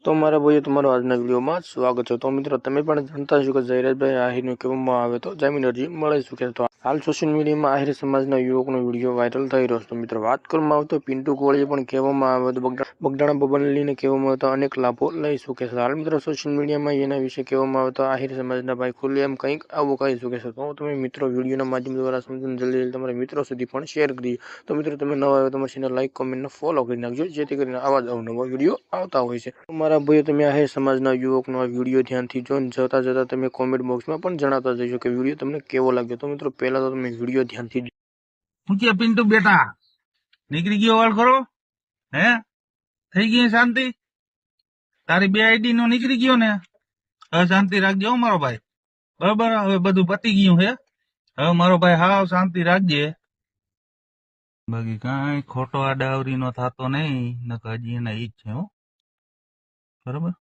તો મારા ભાઈઓ તમારો આજના વિડીયોમાં સ્વાગત છે। તો મિત્રો તમે પણ જાણતા છો કે જયરાજભાઈ આહિરને કહેવામાં આવે તો જામીન અરજી મળી શકે છે। તો હાલ સોશિયલ મીડિયામાં આહિર સમાજના યુવકનો વિડીયો વાયરલ થઈ રહ્યો છે। તો મિત્રો વાત કરવામાં આવે તો પિન્ટુ કોળીએ પણ કહેવામાં આવે તો બગદાણા બબનલીને કહેવામાં આવે તો અનેક લાભો લઈ શકે છે। હાલ મિત્રો સોશિયલ મીડિયામાં એના વિશે કહેવામાં આવે તો આહિર સમાજના ભાઈ ખુલ્લેઆમ કંઈક આવું કહી શકે છે। તો તમે મિત્રો વિડીયોના માધ્યમ દ્વારા સમજીને જલ્દી તમારા મિત્રો સુધી પણ શેર કરી દો। તો મિત્રો તમે નવા આવ્યો તમારી ચેનલ લાઈક કોમેન્ટ ફોલો કરી નાખજો, જેથી કરીને આવા જ અવનવા વિડીયો આવતા હોય છે। મારા ભાઈઓ તમે આહિર સમાજના યુવકનો આ વિડીયો ધ્યાનથી જોઈને જતા તમે કોમેન્ટ બોક્સમાં પણ જણાવતા જઈશો કે વિડીયો તમને કેવો લાગ્યો। તો મિત્રો પહેલા તો તમે વિડીયો ધ્યાનથી શું કે પિન્ટુ બેટા નીકળી ગયો વાળ ખરો? હે થઈ ગઈ શાંતિ? તારી બે આઈડી નો નીકળી ગયો ને? હવે શાંતિ રાખજો હો મારો ભાઈ, બરાબર? હવે બધું પતી ગયું હે। હવે મારો ભાઈ હાવ શાંતિ રાખજે, બાકી કાંઈ ખોટો આડાવરી નો થતો નહીં, નકર હજી એના ઈ જ છે હો, બરાબર?